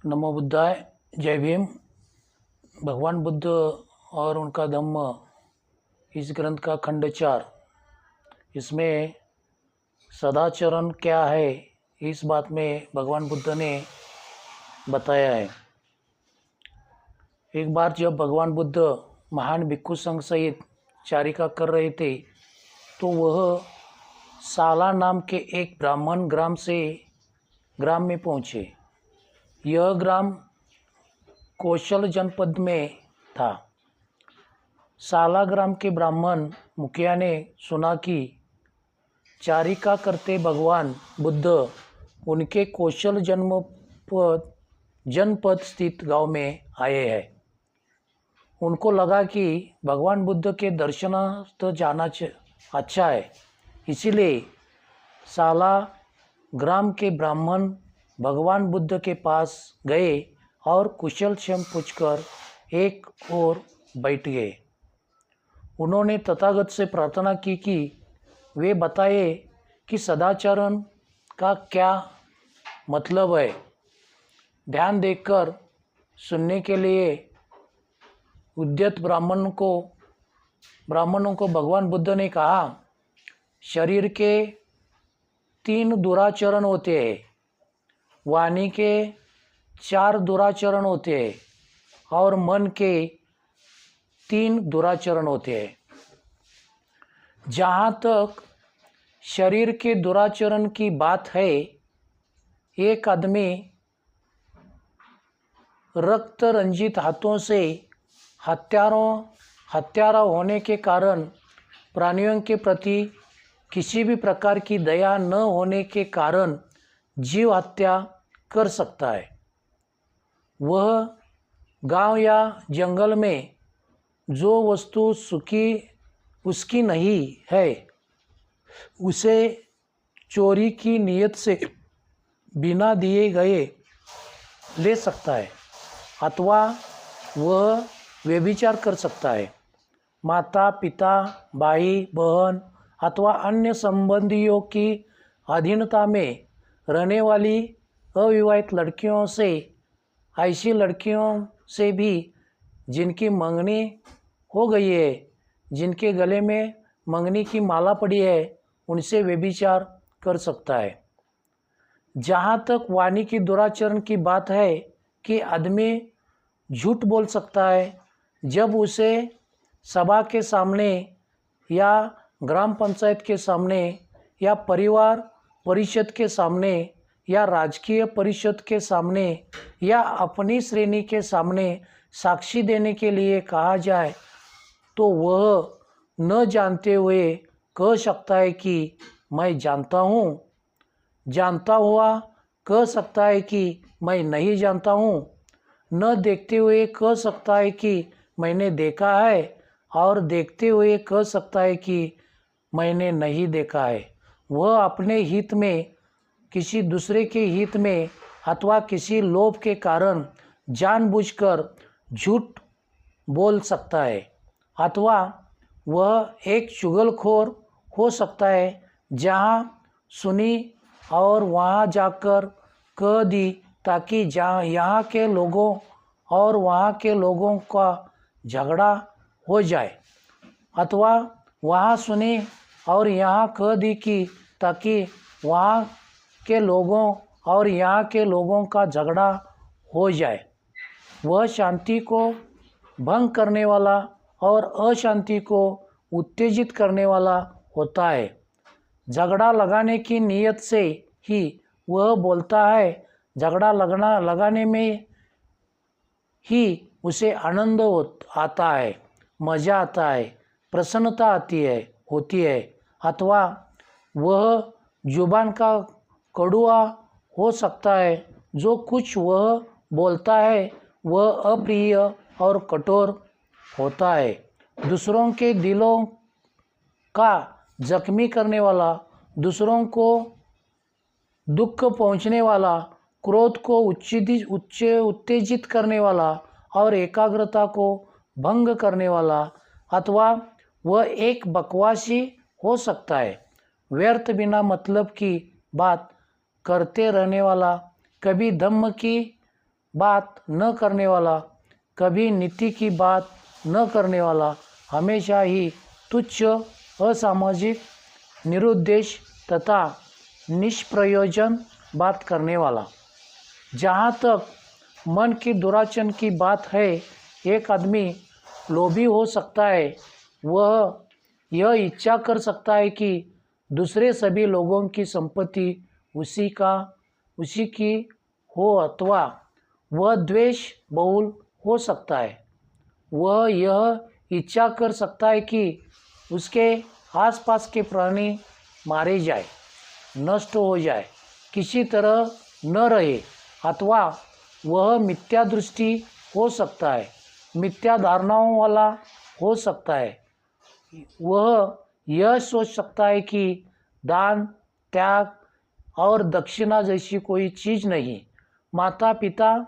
नमो बुद्धाय। जय भीम। भगवान बुद्ध और उनका धम्म, इस ग्रंथ का खंड 4, इसमें सदाचरण क्या है, इस बात में भगवान बुद्ध ने बताया है। एक बार जब भगवान बुद्ध महान भिक्षु संघ सहित चारिका कर रहे थे, तो वह साला नाम के एक ब्राह्मण ग्राम में पहुँचे। यह ग्राम कौशल जनपद में था। साला ग्राम के ब्राह्मण मुखिया ने सुना कि चारिका करते भगवान बुद्ध उनके कौशल जनपद स्थित गांव में आए हैं। उनको लगा कि भगवान बुद्ध के दर्शनार्थ जाना अच्छा है, इसीलिए साला ग्राम के ब्राह्मण भगवान बुद्ध के पास गए और कुशल क्षेम पूछकर एक ओर बैठ गए। उन्होंने तथागत से प्रार्थना की कि वे बताए कि सदाचरण का क्या मतलब है। ध्यान देकर सुनने के लिए उद्यत ब्राह्मणों को भगवान बुद्ध ने कहा, शरीर के 3 दुराचरण होते हैं, वाणी के 4 दुराचरण होते हैं और मन के 3 दुराचरण होते हैं। जहाँ तक शरीर के दुराचरण की बात है, एक आदमी रक्त रंजित हाथों से हत्यारा होने के कारण प्राणियों के प्रति किसी भी प्रकार की दया न होने के कारण जीव हत्या कर सकता है। वह गांव या जंगल में जो वस्तु उसकी नहीं है, उसे चोरी की नीयत से बिना दिए गए ले सकता है, अथवा वह व्यभिचार कर सकता है। माता पिता, भाई बहन अथवा अन्य संबंधियों की अधीनता में रहने वाली अविवाहित लड़कियों से, ऐसी लड़कियों से भी जिनकी मंगनी हो गई है, जिनके गले में मंगनी की माला पड़ी है, उनसे व्यभिचार कर सकता है। जहाँ तक वाणी की दुराचरण की बात है कि आदमी झूठ बोल सकता है जब उसे सभा के सामने या ग्राम पंचायत के सामने या परिवार परिषद के सामने या राजकीय परिषद के सामने या अपनी श्रेणी के सामने साक्षी देने के लिए कहा जाए, तो वह न जानते हुए कह सकता है कि मैं जानता हूँ, जानता हुआ कह सकता है कि मैं नहीं जानता हूँ, न देखते हुए कह सकता है कि मैंने देखा है, और देखते हुए कह सकता है कि मैंने नहीं देखा है। वह अपने हित में, किसी दूसरे के हित में अथवा किसी लोभ के कारण जानबूझकर झूठ बोल सकता है, अथवा वह एक चुगलखोर हो सकता है, जहाँ सुनी और वहाँ जाकर कह दी ताकि यहाँ के लोगों और वहाँ के लोगों का झगड़ा हो जाए, अथवा वहाँ सुनी और यहाँ कह दी कि ताकि वहाँ के लोगों और यहाँ के लोगों का झगड़ा हो जाए। वह शांति को भंग करने वाला और अशांति को उत्तेजित करने वाला होता है। झगड़ा लगाने की नीयत से ही वह बोलता है। झगड़ा लगाने में ही उसे आनंद आता है, मज़ा आता है, प्रसन्नता होती है, अथवा वह जुबान का कड़वा हो सकता है। जो कुछ वह बोलता है वह अप्रिय और कठोर होता है, दूसरों के दिलों का जख्मी करने वाला, दूसरों को दुख पहुंचने वाला, क्रोध को उत्तेजित करने वाला और एकाग्रता को भंग करने वाला, अथवा वह एक बकवासी हो सकता है, व्यर्थ बिना मतलब की बात करते रहने वाला, कभी धम्म की बात न करने वाला, कभी नीति की बात न करने वाला, हमेशा ही तुच्छ, असामाजिक, निरुद्देश तथा निष्प्रयोजन बात करने वाला। जहाँ तक मन की दुराचरण की बात है, एक आदमी लोभी हो सकता है। वह यह इच्छा कर सकता है कि दूसरे सभी लोगों की संपत्ति उसी की हो, अथवा वह द्वेष बहुल हो सकता है। वह यह इच्छा कर सकता है कि उसके आसपास के प्राणी मारे जाए, नष्ट हो जाए, किसी तरह न रहे, अथवा वह मिथ्या दृष्टि हो सकता है, मिथ्या धारणाओं वाला हो सकता है। वह यह सोच सकता है कि दान, त्याग और दक्षिणा जैसी कोई चीज़ नहीं, माता पिता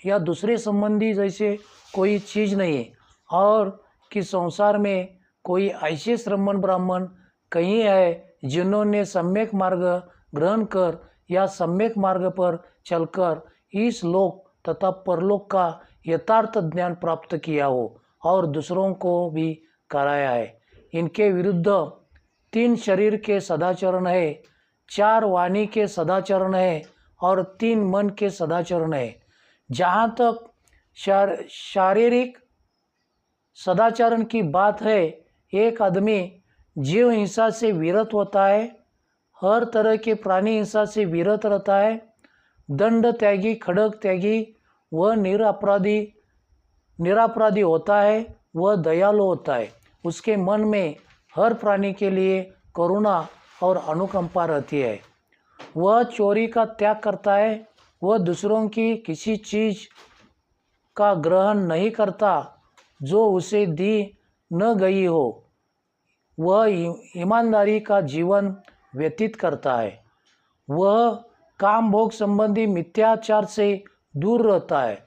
या दूसरे संबंधी जैसे कोई चीज़ नहीं, और कि संसार में कोई ऐसे श्रमण ब्राह्मण कहीं है जिन्होंने सम्यक मार्ग ग्रहण कर या सम्यक मार्ग पर चलकर इस लोक तथा परलोक का यथार्थ ज्ञान प्राप्त किया हो और दूसरों को भी कराया है। इनके विरुद्ध 3 शरीर के सदाचरण है, 4 वाणी के सदाचरण है और 3 मन के सदाचरण है। जहाँ तक शारीरिक सदाचरण की बात है, एक आदमी जीव हिंसा से विरत होता है, हर तरह के प्राणी हिंसा से विरत रहता है, दंड त्यागी, खड़ग त्यागी, वह निरापराधी होता है, वह दयालु होता है। उसके मन में हर प्राणी के लिए करुणा और अनुकंपा रहती है। वह चोरी का त्याग करता है, वह दूसरों की किसी चीज़ का ग्रहण नहीं करता जो उसे दी न गई हो। वह ईमानदारी का जीवन व्यतीत करता है। वह काम भोग संबंधी मिथ्याचार से दूर रहता है।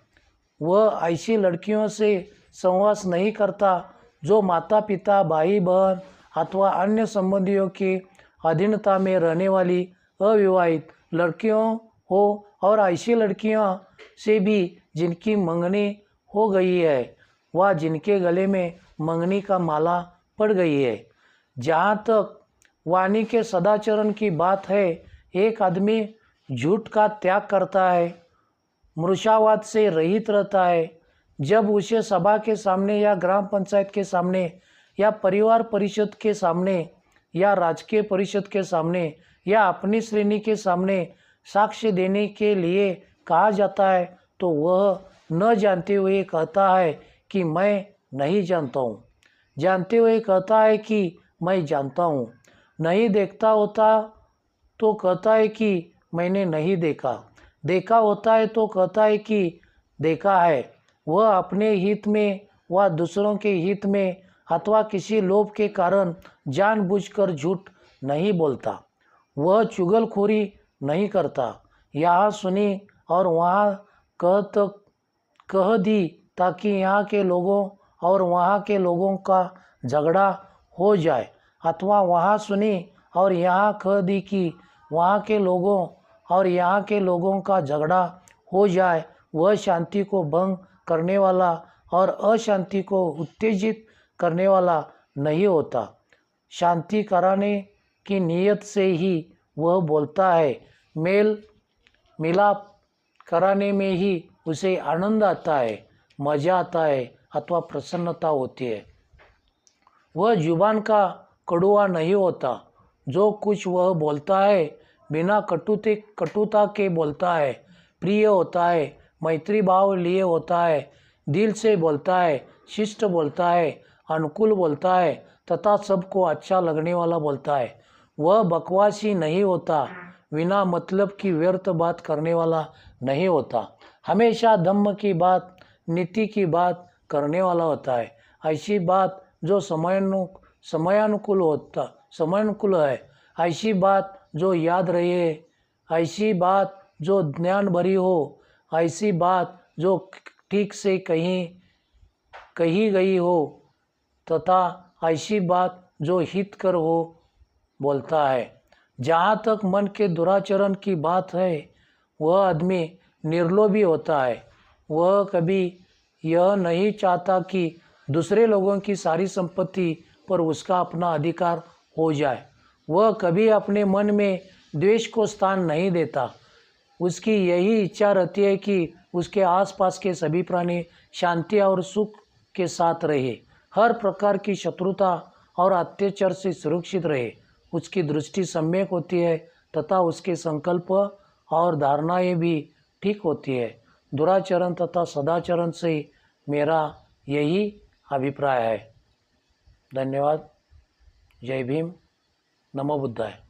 वह ऐसी लड़कियों से सहवास नहीं करता जो माता पिता, भाई बहन अथवा अन्य संबंधियों की अधीनता में रहने वाली अविवाहित लड़कियों हो, और ऐसी लड़कियों से भी जिनकी मंगनी हो गई है व जिनके गले में मंगनी का माला पड़ गई है। जहाँ तक वाणी के सदाचरण की बात है, एक आदमी झूठ का त्याग करता है, मृषावाद से रहित रहता है। जब उसे सभा के सामने या ग्राम पंचायत के सामने या परिवार परिषद के सामने या राजकीय परिषद के सामने या अपनी श्रेणी के सामने साक्ष्य देने के लिए कहा जाता है, तो वह न जानते हुए कहता है कि मैं नहीं जानता हूँ, जानते हुए कहता है कि मैं जानता हूँ, नहीं देखता होता तो कहता है कि मैंने नहीं देखा, देखा होता है तो कहता है कि देखा है। वह अपने हित में व दूसरों के हित में अथवा किसी लोभ के कारण जानबूझकर झूठ नहीं बोलता। वह चुगलखोरी नहीं करता, यहाँ सुनी और वहाँ कह दी ताकि यहाँ के लोगों और वहाँ के लोगों का झगड़ा हो जाए, अथवा वहाँ सुनी और यहाँ कह दी कि वहाँ के लोगों और यहाँ के लोगों का झगड़ा हो जाए। वह शांति को भंग करने वाला और अशांति को उत्तेजित करने वाला नहीं होता। शांति कराने की नीयत से ही वह बोलता है। मेल मिलाप कराने में ही उसे आनंद आता है, मज़ा आता है अथवा प्रसन्नता होती है। वह जुबान का कड़वा नहीं होता। जो कुछ वह बोलता है बिना कटुता के बोलता है, प्रिय होता है, मैत्री भाव लिए होता है, दिल से बोलता है, शिष्ट बोलता है, अनुकूल बोलता है तथा सबको अच्छा लगने वाला बोलता है। वह बकवासी नहीं होता, बिना मतलब की व्यर्थ बात करने वाला नहीं होता, हमेशा धम्म की बात, नीति की बात करने वाला होता है। ऐसी बात जो समयानुकूल है, ऐसी बात जो याद रहे, ऐसी बात जो ज्ञान भरी हो, ऐसी बात जो ठीक से कही गई हो तथा ऐसी बात जो हितकर हो बोलता है। जहाँ तक मन के दुराचरण की बात है, वह आदमी निर्लोभी होता है। वह कभी यह नहीं चाहता कि दूसरे लोगों की सारी संपत्ति पर उसका अपना अधिकार हो जाए। वह कभी अपने मन में द्वेष को स्थान नहीं देता। उसकी यही इच्छा रहती है कि उसके आसपास के सभी प्राणी शांति और सुख के साथ रहे, हर प्रकार की शत्रुता और अत्याचार से सुरक्षित रहे। उसकी दृष्टि सम्यक होती है तथा उसके संकल्प और धारणाएं भी ठीक होती है। दुराचरण तथा सदाचरण से मेरा यही अभिप्राय है। धन्यवाद। जय भीम। नमो बुद्धाय।